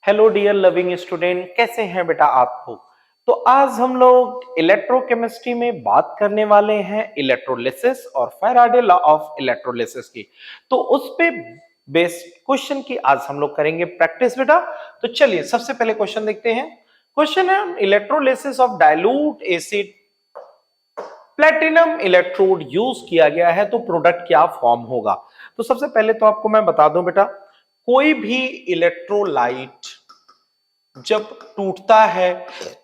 Hello dear loving student, कैसे हैं बेटा आप लोग। तो आज हम लोग इलेक्ट्रोकेमिस्ट्री में बात करने वाले हैं इलेक्ट्रोलिसिस और फैराडे लॉ ऑफ इलेक्ट्रोलिसिस की। तो उस पे बेस्ड क्वेश्चन की आज हम लोग करेंगे प्रैक्टिस बेटा। तो चलिए सबसे पहले क्वेश्चन देखते हैं। क्वेश्चन है electrolysis of dilute acid platinum electrode use किया गया है तो प्रोडक्ट क्या फॉर्म होगा। तो सबसे पहले तो आपको मैं बता दूं बेटा, कोई भी इलेक्ट्रोलाइट जब टूटता है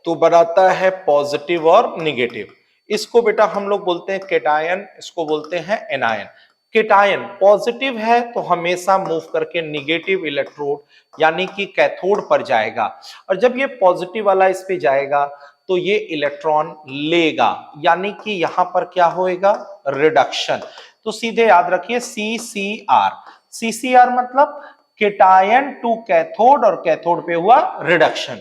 तो बनाता है पॉजिटिव और निगेटिव। इसको बेटा हम लोग बोलते हैं केटायन, इसको बोलते हैं एनायन। केटायन पॉजिटिव है तो हमेशा मूव करके निगेटिव इलेक्ट्रोड यानी कि कैथोड पर जाएगा, और जब ये पॉजिटिव वाला इस पे जाएगा तो ये इलेक्ट्रॉन लेगा, यानी कि यहां पर क्या होएगा, रिडक्शन। तो सीधे याद रखिए CCR। CCR मतलब केटायन टू कैथोड और कैथोड पे हुआ रिडक्शन।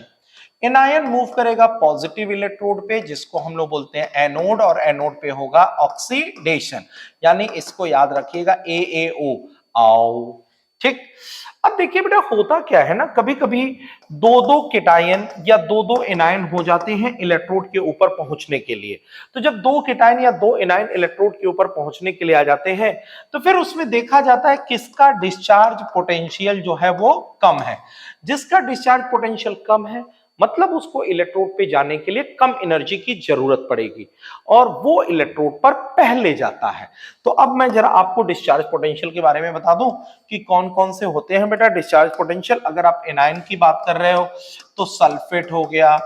एनायन मूव करेगा पॉजिटिव इलेक्ट्रोड पे जिसको हम लोग बोलते हैं एनोड, और एनोड पे होगा ऑक्सीडेशन, यानी इसको याद रखिएगा AAO आओ। ठीक। अब देखिए बेटा होता क्या है ना, कभी कभी दो दो केटायन या दो दो एनायन हो जाते हैं इलेक्ट्रोड के ऊपर पहुंचने के लिए। तो जब दो केटायन या दो एनायन इलेक्ट्रोड के ऊपर पहुंचने के लिए आ जाते हैं तो फिर उसमें देखा जाता है किसका डिस्चार्ज पोटेंशियल जो है वो कम है। जिसका डिस्चार्ज पोटेंशियल कम है मतलब उसको इलेक्ट्रोड पे जाने के लिए कम एनर्जी की जरूरत पड़ेगी और वो इलेक्ट्रोड पर पहले जाता है। तो अब मैं जरा आपको डिस्चार्ज पोटेंशियल के बारे में बता दूं कि कौन कौन से होते हैं बेटा डिस्चार्ज पोटेंशियल। अगर आप एनायन की बात कर रहे हो तो सल्फेट हो गया,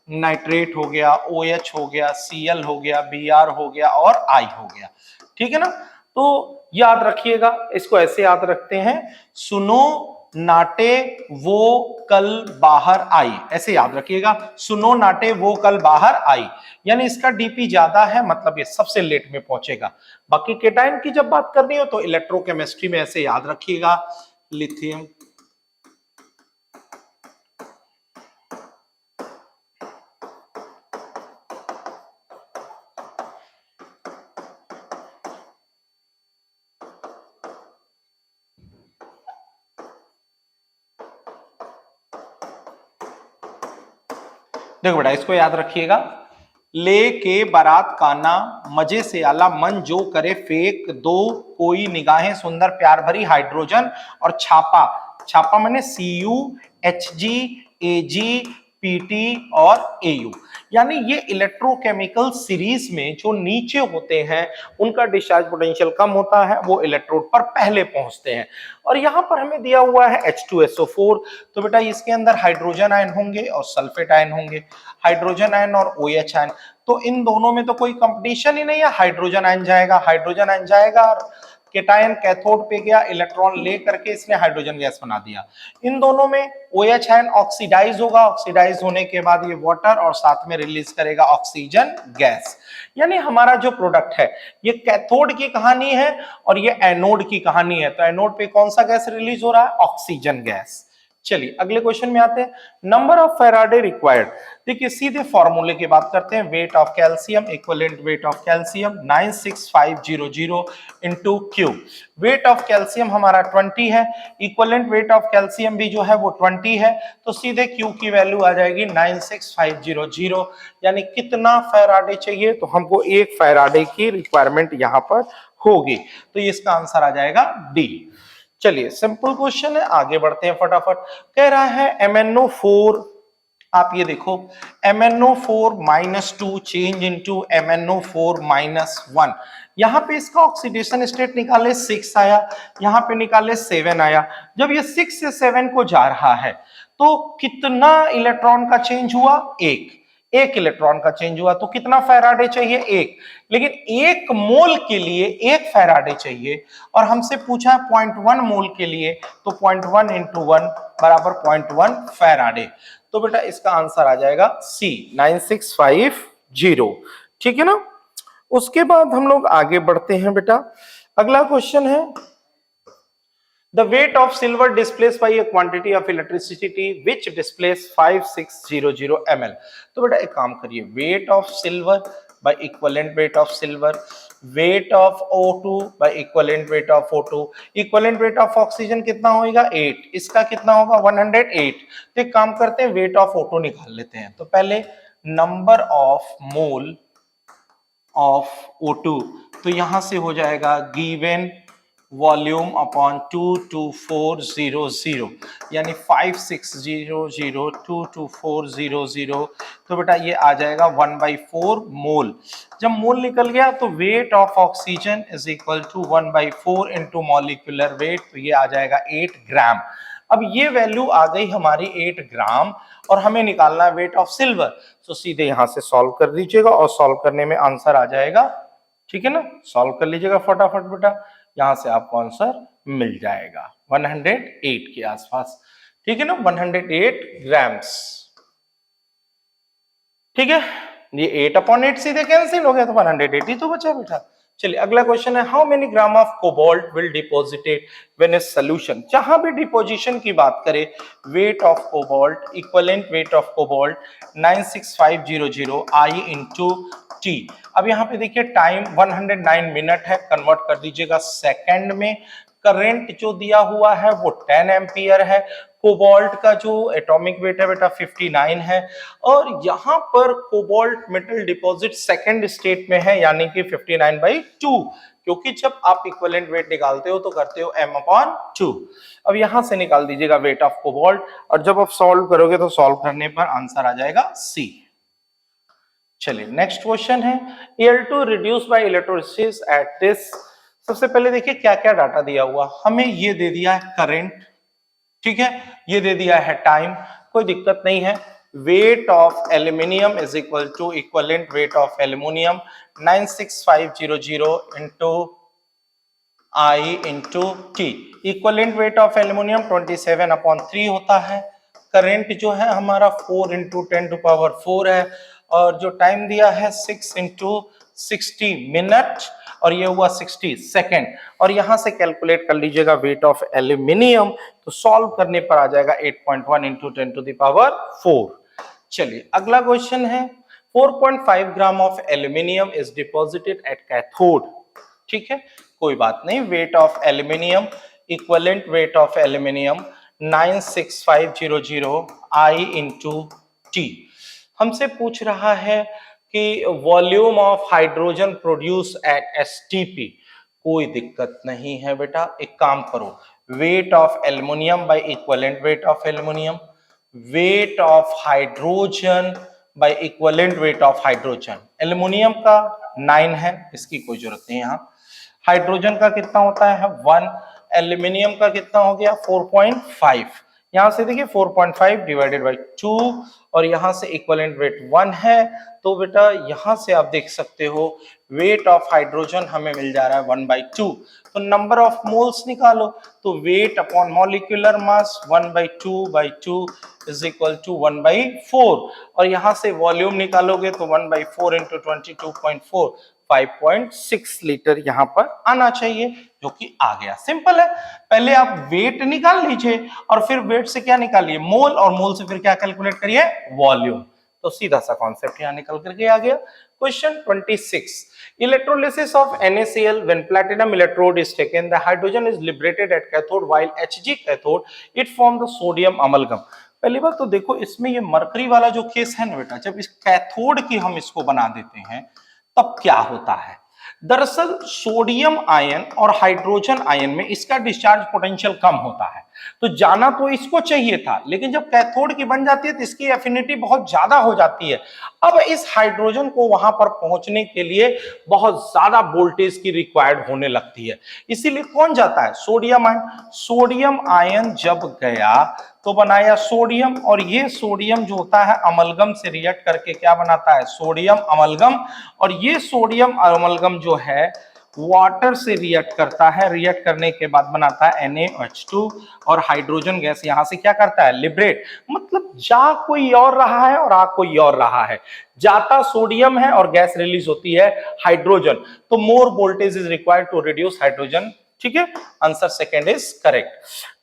नाइट्रेट हो गया, OH हो गया, Cl हो गया, Br हो गया और I हो गया। ठीक है ना। तो याद रखिएगा, इसको ऐसे याद रखते हैं, सुनो नाटे वो कल बाहर आई, ऐसे याद रखिएगा, सुनो नाटे वो कल बाहर आई, यानी इसका डीपी ज्यादा है मतलब ये सबसे लेट में पहुंचेगा। बाकी केटायन की जब बात करनी हो तो इलेक्ट्रोकेमिस्ट्री में ऐसे याद रखिएगा, लिथियम, देखो बेटा इसको याद रखिएगा, ले के बारात काना मजे से आला मन जो करे फेंक दो कोई निगाहें सुंदर प्यार भरी हाइड्रोजन, और छापा, छापा माने CuHg AgPt और Au, यानी ये इलेक्ट्रोकेमिकल सीरीज में जो नीचे होते हैं उनका डिस्चार्ज पोटेंशियल कम होता है, वो इलेक्ट्रोड पर पहले पहुंचते हैं। और यहां पर हमें दिया हुआ है H2SO4, तो बेटा इसके अंदर हाइड्रोजन आयन होंगे और सल्फेट आयन होंगे, हाइड्रोजन आयन और OH आयन। तो इन दोनों में तो कोई कंपटीशन ही नहीं है, हाइड्रोजन आयन जाएगा, हाइड्रोजन आयन जाएगा और केटायन कैथोड पे गया, इलेक्ट्रॉन ले करके इसने हाइड्रोजन गैस बना दिया। इन दोनों में OH आयन ऑक्सीडाइज होगा, ऑक्सीडाइज होने के बाद ये वाटर और साथ में रिलीज करेगा ऑक्सीजन गैस। यानी हमारा जो प्रोडक्ट है ये कैथोड की कहानी है और ये एनोड की कहानी है। तो एनोड पे कौन सा गैस रिलीज हो रहा है, ऑक्सीजन गैस। चलिए अगले क्वेश्चन में आते हैं, नंबर ऑफ फैराडे रिक्वायर्ड। देखिए सीधे फॉर्मूले की बात करते हैं, weight of calcium, equivalent weight of calcium 96500 into cube. Weight of calcium हमारा 20 है, इक्विवेलेंट वेट ऑफ कैल्शियम भी जो है वो 20 है, तो सीधे क्यू की वैल्यू आ जाएगी 96500। यानी कितना फैराडे चाहिए, तो हमको एक फैराडे की रिक्वायरमेंट यहां पर होगी, तो इसका आंसर आ जाएगा डी। चलिए सिंपल क्वेश्चन है, आगे बढ़ते हैं फटाफट। कह रहा है MnO4, आप ये देखो MnO4-2 चेंज इनटू MnO4-1। यहां पे इसका ऑक्सीडेशन स्टेट निकाले 6 आया, यहां पे निकाले 7 आया। जब ये 6 से 7 को जा रहा है तो कितना इलेक्ट्रॉन का चेंज हुआ, एक इलेक्ट्रॉन का चेंज हुआ। तो कितना फैराडे चाहिए, एक। लेकिन एक मोल के लिए एक फैराडे चाहिए और हमसे पूछा है 0.1 मोल के लिए, तो 0.1 इंटू 1 बराबर 0.1 फैराडे। तो बेटा इसका आंसर आ जाएगा सी 9650। ठीक है ना। उसके बाद हम लोग आगे बढ़ते हैं बेटा, अगला क्वेश्चन है, the weight of silver displaced by a quantity of electricity which displays 5600 ml। तो बेटा एक काम करिए, weight of silver by equivalent weight of silver, weight of O2 by equivalent weight of O2, equivalent weight of oxygen कितना होगा 8, इसका कितना होगा 108। तो एक काम करते हैं weight of O2 निकाल लेते हैं। तो पहले number of mole of O2, तो यहां से हो जाएगा given वॉल्यूम अपॉन 22400 यानी 5600 तो बेटा ये आ जाएगा 1/4 मोल। जब मोल निकल गया तो weight of oxygen is equal to 1/4 into molecular weight, तो ये आ जाएगा 8 ग्राम। अब ये वैल्यू आ गई हमारी 8 ग्राम और हमें निकालना है वेट ऑफ सिल्वर। तो सीधे यहां से सॉल्व कर दीजिएगा और सॉल्व करने में आंसर आ जाएगा, ठीक है ना। सॉल्व कर लीजिएगा फटाफट बेटा, यहां से आपको आंसर मिल जाएगा 108 के आसपास, ठीक है ना, 108 ग्राम्स। ठीक है, ये 8/8 सीधे कैंसिल हो गया तो 180 ही तो बचा बेटा। चलिए अगला क्वेश्चन है, how many gram of cobalt will deposited when A solution. जहां भी डिपोजिशन की बात करें, weight of cobalt, equivalent weight of cobalt 96500 I into T. अब यहाँ पे देखिए टाइम 109 मिनट है, कन्वर्ट कर दीजिएगा सेकंड में। करंट जो दिया हुआ है वो 10 एम्पियर है। कोबाल्ट का जो एटॉमिक वेट है बेटा 59 है और यहाँ पर cobalt metal deposit second state में है यानी कि 59/2, क्योंकि जब आप इक्विवेलेंट वेट निकालते हो तो करते हो m/2। अब यहां से निकाल दीजिएगा वेट ऑफ कोबाल्ट और जब आप सॉल्व करोगे तो सॉल्व करने पर आंसर आ जाएगा C। चलिए नेक्स्ट क्वेश्चन है, Al2 reduce by electrolysis at this. सबसे पहले देखिए क्या क्या डाटा दिया हुआ, हमें ये दे दिया है करंट, ठीक है, ये दे दिया है टाइम, कोई दिक्कत नहीं है। Weight of aluminium is equal to equivalent weight of aluminium 96500 into I into T. Equivalent weight of aluminium 27/3 होता है। करंट जो है हमारा 4 इंटू 10⁴ है और जो टाइम दिया है 6 इंटू 60 मिनट और ये हुआ 60 सेकेंड। और यहां से कैलकुलेट कर लीजिएगा वेट ऑफ एल्यूमिनियम, तो सॉल्व करने पर आ जाएगा 8.1 इंटू 10⁴। चलिए अगला क्वेश्चन है, 4.5 gram of aluminium is deposited at cathode. ठीक है, कोई बात नहीं। Wait of aluminium, equivalent weight of aluminium 96500 I into T. हमसे पूछ रहा है कि volume of hydrogen produce at STP. कोई दिक्कत नहीं है बेटा, एक काम करो, weight of aluminium by equivalent weight of aluminium, weight of hydrogen by equivalent weight of hydrogen. Aluminium का 9 है, इसकी कोई जरूरत नहीं। यहाँ हाइड्रोजन का कितना होता है 1, एल्युमिनियम का कितना हो गया 4.5। यहां से देखिए 4.5 डिवाइडेड बाय 2 और यहां से इक्विवेलेंट वेट 1 है, तो बेटा यहां से आप देख सकते हो वेट ऑफ हाइड्रोजन हमें मिल जा रहा है 1/2। तो नंबर ऑफ मोल्स निकालो, तो weight upon molecular mass 1/2/2 is equal to 1/4 और यहां से वॉल्यूम निकालोगे तो 1/4 इंटू 22.4 5.6 लीटर यहां पर आना चाहिए, जो कि आ गया। सिंपल है, पहले आप वेट निकाल लीजिए और फिर वेट से क्या निकालिए मोल, और मोल से फिर क्या कैलकुलेट करिए वॉल्यूम। तो सीधा सा कॉन्सेप्ट यहां निकल करके आ गया। Question 26, electrolysis of NaCl when platinum electrode is taken, the hydrogen is liberated at cathode while Hg cathode it form the sodium amalgam। पहली बात तो देखो इसमें ये मरकरी वाला जो केस है ना बेटा, जब इस कैथोड की हम इसको बना देते हैं तब क्या होता है, दरअसल सोडियम आयन और हाइड्रोजन आयन में इसका डिस्चार्ज पोटेंशियल कम होता है, तो जाना तो इसको चाहिए था, लेकिन जब कैथोड की बन जाती है तो इसकी एफिनिटी बहुत ज्यादा हो जाती है। अब इस हाइड्रोजन को वहां पर पहुंचने के लिए बहुत ज्यादा वोल्टेज की रिक्वायर्ड होने लगती है, इसीलिए कौन जाता है सोडियम आयन। सोडियम आयन जब गया तो बनाया सोडियम, और ये सोडियम जो होता है अमलगम से रिएक्ट करके क्या बनाता है सोडियम अमलगम, और ये सोडियम अमलगम जो है वाटर से रिएक्ट करता है, रिएक्ट करने के बाद बनाता है NaOH2 और हाइड्रोजन गैस यहां से क्या करता है लिबरेट। मतलब जा कोई और रहा है और आ कोई और रहा है, जाता सोडियम है और गैस रिलीज होती है हाइड्रोजन, तो more voltage is required to reduce hydrogen. ठीक है, आंसर सेकंड इज करेक्ट।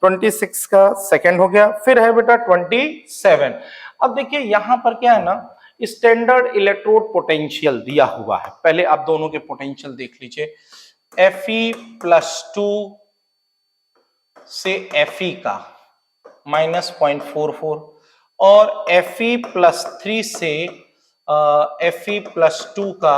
26 का सेकंड हो गया। फिर है बेटा 27। अब देखिए यहां पर क्या है ना, स्टैंडर्ड इलेक्ट्रोड पोटेंशियल दिया हुआ है, पहले आप दोनों के पोटेंशियल देख लीजिए। Fe+2 से Fe का -0.44 और Fe+3 से Fe+2 का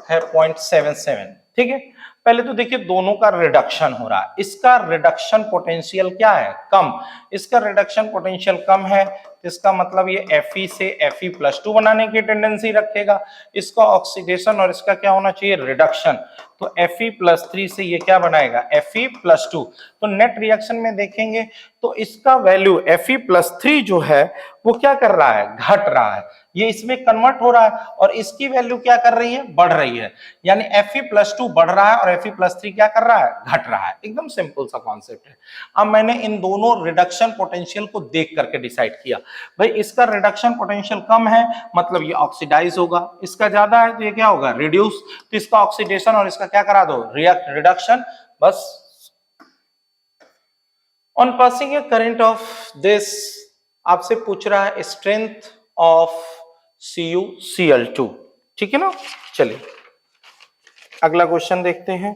है 0.77। ठीक है, पहले तो देखिए दोनों का रिडक्शन हो रहा है, इसका रिडक्शन पोटेंशियल क्या है, कम, इसका रिडक्शन पोटेंशियल कम है, तो इसका मतलब ये Fe से Fe+2 बनाने की टेंडेंसी रखेगा, इसका ऑक्सीडेशन और इसका क्या होना चाहिए, रिडक्शन, तो Fe+3 से ये क्या बनाएगा, Fe+2। तो नेट रिएक्शन में देखेंगे तो इसका वैल्यू Fe+3 जो है वो क्या कर रहा है, घट रहा है, ये इसमें कन्वर्ट हो रहा है और इसकी वैल्यू क्या कर रही है, बढ़ रही है, यानी Fe+2 बढ़ रहा है और Fe+3 क्या कर रहा है, घट रहा है। एकदम सिंपल सा कॉन्सेप्ट है। अब मैंने इन दोनों रिडक्शन पोटेंशियल को देख करके डिसाइड किया, भाई इसका रिडक्शन पोटेंशियल कम है मतलब ये ऑक्सीडाइज होगा, इसका ज्यादा है तो ये क्या होगा, रिड्यूस, तो इसका ऑक्सीडेशन और इसका क्या करा दो, रिडक्शन, बस। On passing A current of this, आपसे पूछ रहा है स्ट्रेंथ ऑफ CuCl2, ठीक है ना। चलिए अगला क्वेश्चन देखते हैं।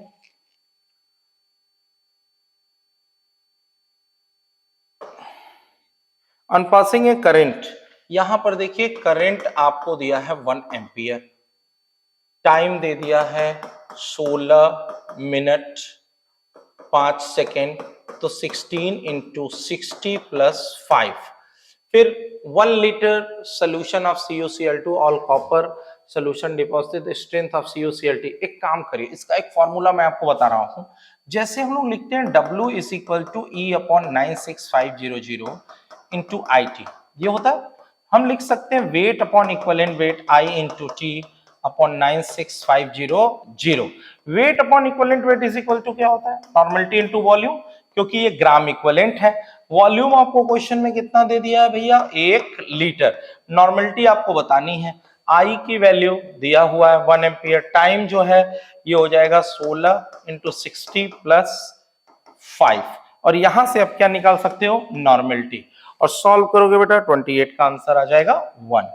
ऑन पासिंग ए करंट, यहां पर देखिए करंट आपको दिया है 1 एम्पियर, टाइम दे दिया है 16 मिनट 5 सेकेंड, तो 16 इंटू 60 प्लस 5, फिर 1 litre solution of CuCl2 all copper solution deposit, strength of CuCl2। एक काम करिए, इसका एक फॉर्मूला मैं आपको बता रहा हूं, जैसे हम लोग लिखते हैं W is equal to E/96500 into IT, ये होता है, हम लिख सकते हैं weight upon equivalent weight I into T upon 96500। Weight upon equivalent weight is equal to क्या होता है, नॉर्मलिटी इनटू वॉल्यूम, क्योंकि ये ग्राम इक्विवेलेंट है। वॉल्यूम आपको क्वेश्चन में कितना दे दिया है भैया, 1 लीटर। नॉर्मलिटी आपको बतानी है, आई की वैल्यू दिया हुआ है 1 एम्पियर, टाइम जो है ये हो जाएगा 16 इंटू 60 प्लस 5, और यहां से आप क्या निकाल सकते हो, नॉर्मलिटी, और सॉल्व करोगे बेटा 28 का आंसर आ जाएगा 1।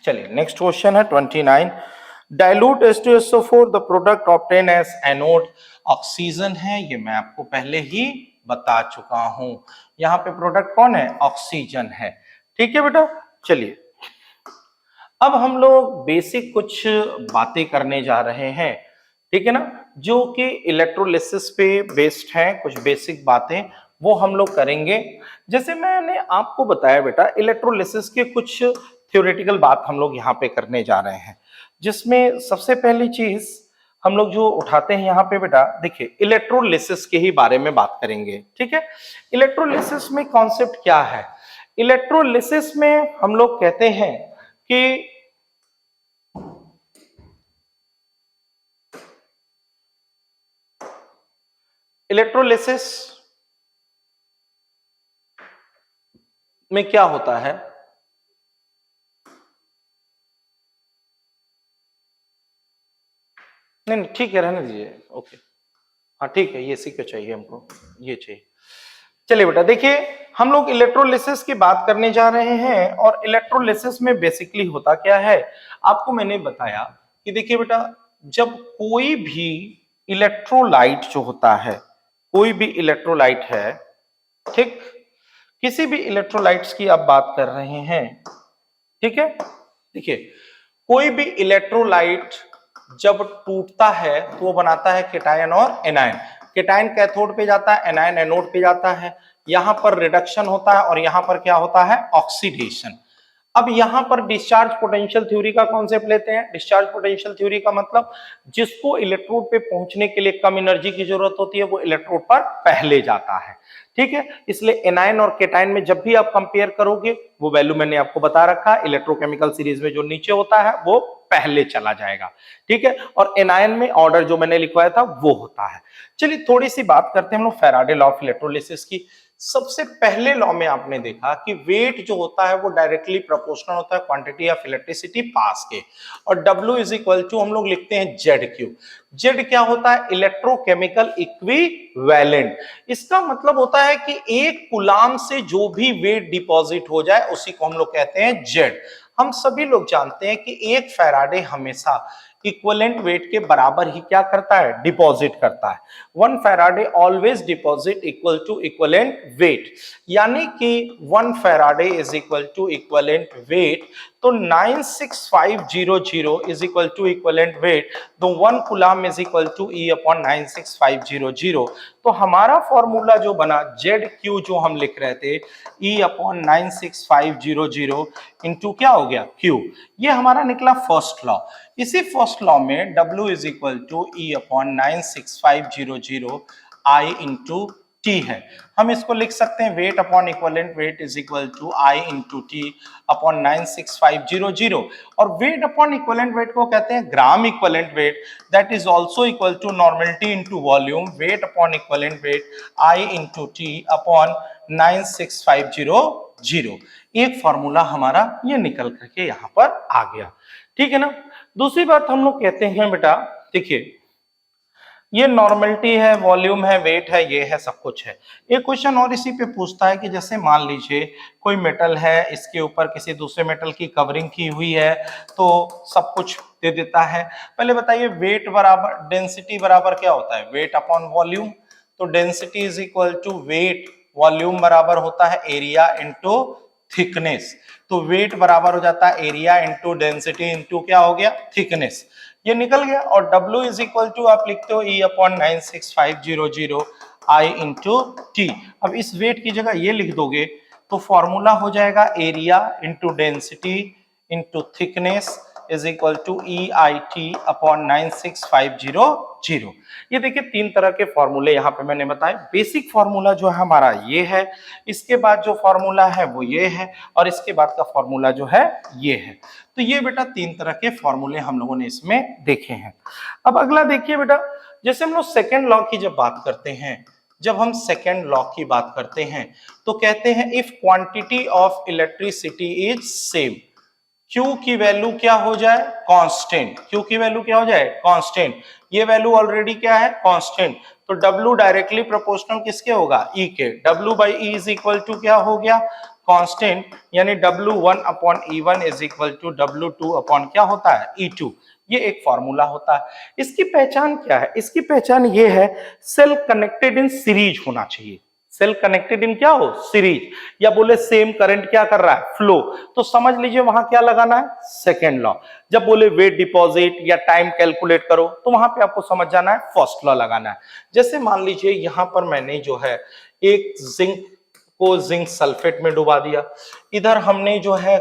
चलिए नेक्स्ट क्वेश्चन है 29। Dilute H2SO4 the product obtain as anode, oxygen है, ये मैं आपको पहले ही बता चुका हूं, यहां पे प्रोडक्ट कौन है, ऑक्सीजन है। ठीक है बेटा, चलिए अब हम लोग बेसिक कुछ बातें करने जा रहे हैं, ठीक है ना, जो कि इलेक्ट्रोलिसिस पे बेस्ड हैं, कुछ बेसिक बातें वो हम लोग करेंगे। जैसे मैंने आपको बताया बेटा, इलेक्ट्रोलिसिस के कुछ थ्योरेटिकल बात हम लोग यहाँ पे करने जा रहे हैं, जिसमें सबसे पहली चीज हम लोग जो उठाते हैं यहाँ पे बेटा, देखिए इलेक्ट्रोलिसिस के ही बारे में बात करेंगे। ठीक है, इलेक्ट्रोलिसिस में कॉन्सेप्ट क्या है, इलेक्ट्रोलिसिस में हम लोग कहते हैं कि इलेक्ट्रोलिसिस में क्या होता है, नहीं ठीक है, रहने दीजिए, ओके, हाँ ठीक है, ये सी क्यों चाहिए हमको, ये चाहिए। चलिए बेटा देखिए, हम लोग इलेक्ट्रोलिसिस की बात करने जा रहे हैं, और इलेक्ट्रोलिसिस में बेसिकली होता क्या है, आपको मैंने बताया कि देखिए बेटा, जब कोई भी इलेक्ट्रोलाइट जो होता है, कोई भी इलेक्ट्रोलाइट है, ठीक, किसी भी इलेक्ट्रोलाइट्स की आप बात कर रहे हैं, ठीक है, देखिए कोई भी इलेक्ट्रोलाइट जब टूटता है तो वो बनाता है केटायन और एनायन, केटायन कैथोड पे जाता है, एनायन एनोड पे जाता है, यहां पर रिडक्शन होता है और यहां पर क्या होता है, ऑक्सीडेशन। अब यहां पर डिस्चार्ज पोटेंशियल थ्योरी का कॉन्सेप्ट लेते हैं। डिस्चार्ज पोटेंशियल थ्योरी का मतलब जिसको इलेक्ट्रोड पे पहुंचने के लिए कम एनर्जी की जरूरत होती है, वो इलेक्ट्रोड पर पहले जाता है। ठीक है, इसलिए एनायन और केटायन में जब भी आप कंपेयर करोगे, वो वैल्यू मैंने आपको बता रखा है, इलेक्ट्रोकेमिकल सीरीज में जो नीचे होता है वो पहले चला जाएगा, ठीक है। और एनायन में ऑर्डर जो मैंने लिखवाया था वो होता है। चलिए थोड़ी सी बात करते हैं हम लोग फैराडे लॉ ऑफ इलेक्ट्रोलिसिस की। सबसे पहले लॉ में आपने देखा कि वेट जो होता है वो डायरेक्टली प्रोपोर्शनल होता है क्वांटिटी ऑफ इलेक्ट्रिसिटी पास के, और W इज इक्वल टू हम लोग लिखते हैं ZQ। जेड क्या होता है? Electrochemical equivalent. इसका मतलब होता है कि एक कूलाम से जो भी वेट डिपॉजिट हो जाए उसी को हम लोग कहते हैं जेड। हम सभी लोग जानते हैं कि एक फैराडे हमेशा इक्विवेलेंट वेट के बराबर ही क्या करता है? डिपॉजिट करता है। 1 faraday always deposit equal to equivalent weight, यानी कि 1 faraday is equal to equivalent weight. तो 96500 is equal to equivalent weight, तो 1 coulomb is equal to E upon 96500। तो हमारा फॉर्मूला जो बना ZQ जो हम लिख रहे थे E अपॉन 96500 इंटू क्या हो गया? Q। ये हमारा निकला फर्स्ट लॉ। इसी फर्स्ट लॉ में W is equal to E upon 96500 I into T है। हम इसको लिख सकते हैं weight upon equivalent weight is equal to I into T upon 96500। और वेट अपॉन इक्विवेलेंट वेट को कहते हैं gram equivalent weight, that is also equal to normality into volume. Weight upon equivalent weight I into T upon 96500। एक formula हमारा ये निकल करके यहां पर आ गया, ठीक है ना। दूसरी बात हम लोग कहते हैं बेटा, देखिए ये नॉर्मलिटी है, वॉल्यूम है, वेट है, ये है, सब कुछ है। एक क्वेश्चन और इसी पे पूछता है कि जैसे मान लीजिए कोई मेटल है, इसके ऊपर किसी दूसरे मेटल की कवरिंग की हुई है, तो सब कुछ दे देता है। पहले बताइए वेट बराबर डेंसिटी बराबर क्या होता है? Weight upon volume. तो density is equal to weight, volume बराबर होता है एरिया इंटू थिकनेस। तो वेट बराबर हो जाता है एरिया इंटू डेंसिटी इंटू क्या हो गया? थिकनेस। ये निकल गया। और W इज इक्वल टू आप लिखते हो E upon 96500 I into T। अब इस वेट की जगह ये लिख दोगे तो फॉर्मूला हो जाएगा area into density into thickness is equal to EIT upon 96500। ये देखिए तीन तरह के फॉर्मूले यहाँ पे मैंने बताए। बेसिक फॉर्मूला जो है हमारा ये है, इसके बाद जो फॉर्मूला है वो ये है, और इसके बाद का फॉर्मूला जो है ये है। तो ये बेटा तीन तरह के फॉर्मूले हम लोगों ने इसमें देखे हैं। अब अगला देखिए बेटा, जैसे हम लोग सेकेंड लॉ की जब बात करते हैं, जब हम सेकेंड लॉ की बात करते हैं तो कहते हैं if quantity of electricity is same, Q की वैल्यू क्या हो जाए? कांस्टेंट। Q की वैल्यू क्या हो जाए? कांस्टेंट। ये वैल्यू ऑलरेडी क्या है? कांस्टेंट। तो W डायरेक्टली प्रोपोर्शनल किसके होगा? E के। W by E is equal to क्या हो गया? कांस्टेंट, यानी W1 upon E1 is equal to W2 upon क्या होता है? E2। ये एक फॉर्मूला होता है। इसकी पहचान क्या है? इसकी पहचान ये है सेल कनेक्टेड इन सीरीज होना चाहिए। सेल कनेक्टेड इन क्या हो? सीरीज। या बोले सेम करंट क्या कर रहा है? फ्लो। तो समझ लीजिए वहां क्या लगाना है? Second law. जब बोले वेट डिपॉजिट या टाइम कैलकुलेट करो तो वहां पे आपको समझ जाना है फर्स्ट लॉ लगाना है। जैसे मान लीजिए यहां पर मैंने जो है एक जिंक को जिंक सल्फेट में डुबा दिया, इधर हमने जो है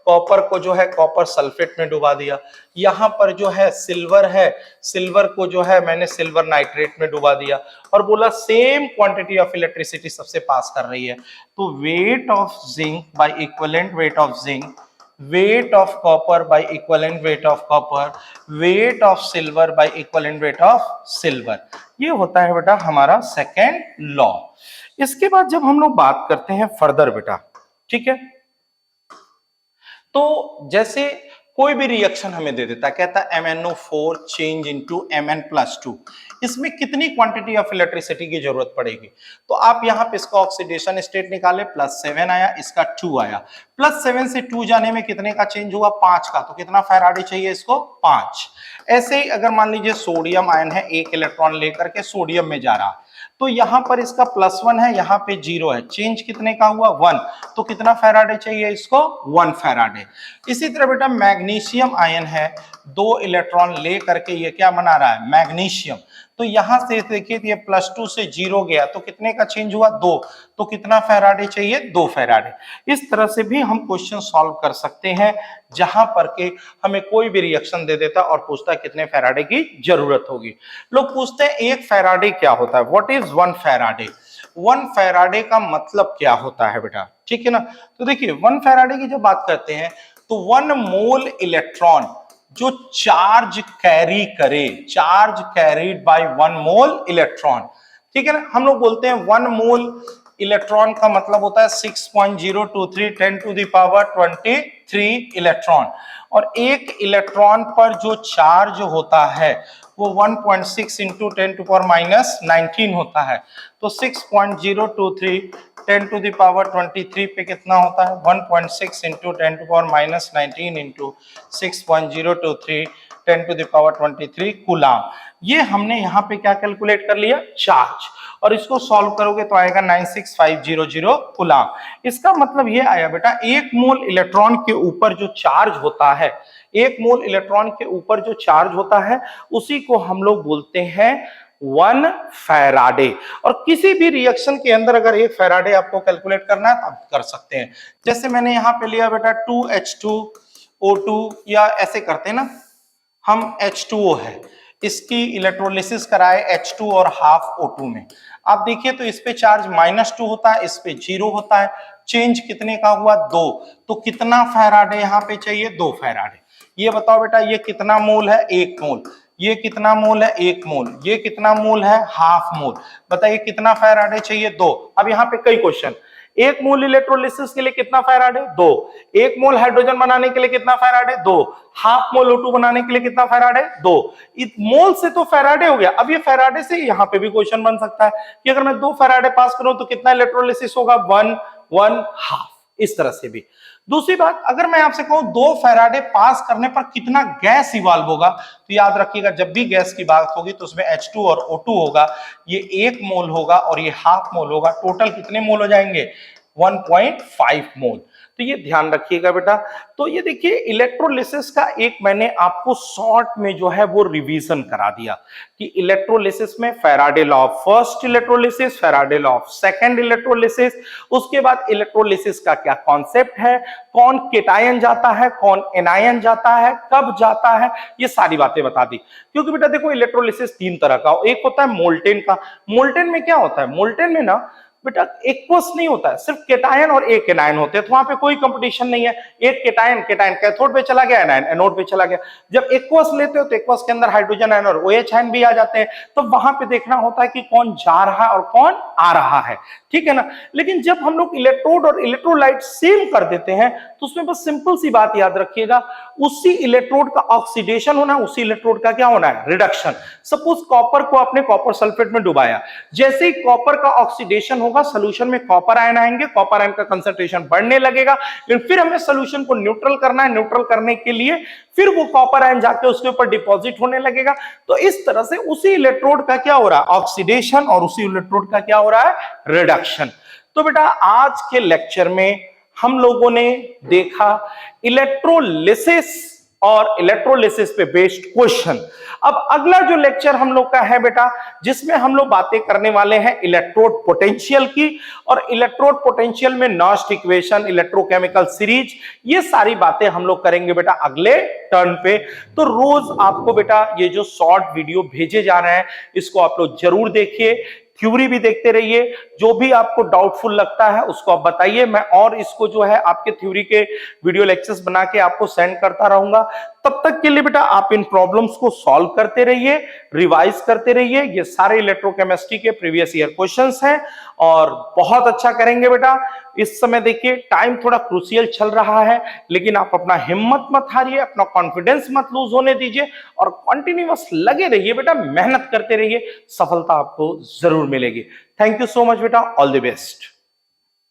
कॉपर को जो है कॉपर सल्फेट में डुबा दिया, यहाँ पर जो है सिल्वर को जो है मैंने सिल्वर नाइट्रेट में डुबा दिया, और बोला सेम क्वांटिटी ऑफ इलेक्ट्रिसिटी सबसे पास कर रही है। तो weight of zinc by equivalent weight of zinc, weight of copper by equivalent weight of copper, weight of silver by equivalent weight of silver. ये होता है बेटा हमारा सेकेंड लॉ। इसके बाद जब हम लोग बात करते हैं फर्दर बेटा, ठीक है, तो जैसे कोई भी रिएक्शन हमें दे देता है, कहता है MnO4 चेंज इनटू Mn+2, इसमें कितनी क्वांटिटी ऑफ इलेक्ट्रिसिटी की जरूरत पड़ेगी? तो आप यहाँ पे इसका ऑक्सीडेशन स्टेट निकाले, +7 आया, इसका 2 आया। +7 से 2 जाने में कितने का चेंज हुआ? 5 का। तो कितना फैराडे चाहिए इसको? 5। ऐसे ही अगर मान लीजिए सोडियम आयन है, एक इलेक्ट्रॉन लेकर के सोडियम में जा रहा, तो यहां पर इसका +1 है, यहां पे 0 है, चेंज कितने का हुआ? 1। तो कितना फैराडे चाहिए इसको? 1 फैराडे। इसी तरह बेटा मैग्नीशियम आयन है, 2 इलेक्ट्रॉन ले करके ये क्या बना रहा है? मैग्नीशियम। तो यहां से देखिए ये +2 से 0 गया, तो कितने का चेंज हुआ? 2। तो कितना फैराडे चाहिए? 2 फैराडे। इस तरह से भी हम क्वेश्चन सॉल्व कर सकते हैं, जहां पर के हमें कोई भी रिएक्शन दे देता और पूछता है कितने फैराडे की जरूरत होगी। लोग पूछते हैं 1 फैराडे क्या होता है? What is 1 Faraday? 1 फैराडे का मतलब क्या होता है बेटा? ठीक है ना। तो देखिए 1 फैराडे की जब बात करते हैं तो 1 मोल इलेक्ट्रॉन जो चार्ज कैरी करे, चार्ज कैरीड बाय 1 मोल इलेक्ट्रॉन, ठीक है ना। हम लोग बोलते हैं 1 मोल इलेक्ट्रॉन का मतलब होता है 6.023 10 टू द पावर 23 इलेक्ट्रॉन, और एक इलेक्ट्रॉन पर जो चार्ज होता है वो 1.6 इंटू 10 टू पावर माइनस 19 होता है। तो 6.023 10 टू द पावर 23 पे कितना होता है 1.6 into 10 to power minus 19 into 6.023 10 to the power 23 coulomb. ये हमने यहाँ पे क्या कैलकुलेट कर लिया, चार्ज, और इसको सॉल्व करोगे तो आएगा 96500 कूलाम। इसका मतलब ये आया बेटा, एक मोल इलेक्ट्रॉन के ऊपर जो चार्ज होता है, एक मोल इलेक्ट्रॉन के ऊपर जो चार्ज होता है उसी को हम लोग बोलते हैं 1 फैराडे। और किसी भी रिएक्शन के अंदर अगर 1 फैराडे आपको कैलकुलेट करना है तो आप कर सकते हैं। जैसे मैंने यहां पे लिया बेटा 2H2O2, या ऐसे करते हैं ना हम, H2O है, इसकी इलेक्ट्रोलिसिस कराए H2 और हाफ O2 में। आप देखिए तो इस पे चार्ज -2 होता है, इस पे 0 होता है। चेंज कितने का हुआ 2, तो कितना फैराडे यहाँ पे चाहिए 2 फैराडे। ये बताओ बेटा, ये कितना मोल है 1 मोल, ये कितना मोल है 1 मोल, ये कितना मोल है हाफ मोल। बताइए कितना फैराडे चाहिए 2। अब यहाँ पे कई क्वेश्चन, 1 मोल इलेक्ट्रोलिसिस के लिए कितना फैराडे 2, 1 मोल हाइड्रोजन बनाने के लिए कितना फैराडे 2, हाफ मोल O2 बनाने के लिए कितना फैराडे 2। मोल से तो फैराडे हो गया। अब ये फैराडे से यहाँ पे भी क्वेश्चन बन सकता है कि अगर मैं 2 फैराडे पास करूं तो कितना इलेक्ट्रोलिसिस होगा 1 1 हाफ, इस तरह से भी। दूसरी बात, अगर मैं आपसे कहूं 2 फैराडे पास करने पर कितना गैस इवॉल्व होगा, तो याद रखिएगा जब भी गैस की बात होगी तो उसमें H2 और O2 होगा, ये 1 मोल होगा और ये हाफ मोल होगा। टोटल कितने मोल हो जाएंगे 1.5 मोल। तो ये ध्यान रखिएगा बेटा। तो ये देखिए इलेक्ट्रोलिसिस का एक मैंने आपको शॉर्ट में जो है वो रिवीजन करा दिया कि इलेक्ट्रोलिसिस में Faraday law of first electrolysis, Faraday law of second electrolysis, उसके बाद इलेक्ट्रोलिसिस का क्या कॉन्सेप्ट है, कौन केटायन जाता है, कौन एनायन जाता है, कब जाता है, ये सारी बातें बता दी। क्योंकि बेटा देखो इलेक्ट्रोलिसिस 3 तरह का, एक होता है मोल्टेन का। मोल्टेन में क्या होता है, मोल्टेन में ना बेटा एक्वस नहीं होता है, सिर्फ केटायन और एक एनायन होते हैं, तो वहां पे कोई कंपटीशन नहीं है। एक केटायन कैथोड पे चला गया, एनायन एनोड पे चला गया। जब एक्वस लेते हो तो एक्वस के अंदर हाइड्रोजन आयन और OH आयन भी आ जाते हैं, तो वहां पे देखना होता है कि कौन जा रहा है और कौन आ रहा है, ठीक है ना। लेकिन जब हम लोग इलेक्ट्रोड और इलेक्ट्रोलाइट सेम कर देते हैं तो उसमें बस सिंपल सी बात याद रखिएगा, उसी इलेक्ट्रोड का ऑक्सीडेशन होना, उसी इलेक्ट्रोड का क्या होना है, रिडक्शन। सपोज कॉपर को आपने कॉपर सल्फेट में डुबाया, जैसे ही कॉपर का ऑक्सीडेशन होगा सॉल्यूशन में कॉपर आयन आएंगे, कॉपर आयन का कंसंट्रेशन बढ़ने लगेगा, लेकिन फिर हमें सॉल्यूशन को न्यूट्रल करना है, न्यूट्रल करने के लिए फिर वो कॉपर आयन जाके उसके ऊपर डिपॉजिट होने लगेगा। तो इस तरह से उसी इलेक्ट्रोड का क्या हो रहा है, ऑक्सीडेशन, और उसी इलेक्ट्रोड का क्या हो रहा है, रिडक्शन। तो बेटा आज के लेक्चर में हम लोगों ने देखा इलेक्ट्रोलिसिस और इलेक्ट्रोलिसिस पे बेस्ड क्वेश्चन। अब अगला जो लेक्चर हम लोग का है बेटा, जिसमें हम लोग बातें करने वाले हैं इलेक्ट्रोड पोटेंशियल की, और इलेक्ट्रोड पोटेंशियल में नॉस्ट इक्वेशन, इलेक्ट्रोकेमिकल सीरीज, ये सारी बातें हम लोग करेंगे बेटा अगले टर्न पे। तो रोज आपको बेटा ये जो शॉर्ट वीडियो भेजे जा रहे हैं इसको आप लोग जरूर देखिए, थ्योरी भी देखते रहिए, जो भी आपको डाउटफुल लगता है उसको आप बताइए, मैं और इसको जो है आपके थ्योरी के वीडियो लेक्चर्स बना के आपको सेंड करता रहूंगा। तब तक के लिए बेटा आप इन प्रॉब्लम्स को सॉल्व करते रहिए, रिवाइज करते रहिए। ये सारे इलेक्ट्रोकेमिस्ट्री के प्रीवियस ईयर क्वेश्चंस हैं और बहुत अच्छा करेंगे बेटा। इस समय देखिए टाइम थोड़ा क्रूशियल चल रहा है, लेकिन आप अपना हिम्मत मत हारिए, अपना कॉन्फिडेंस मत लूज होने दीजिए और कंटिन्यूअस लगे रहिए बेटा, मेहनत करते रहिए, सफलता आपको जरूर मिलेगी। थैंक यू सो मच बेटा, ऑल द बेस्ट।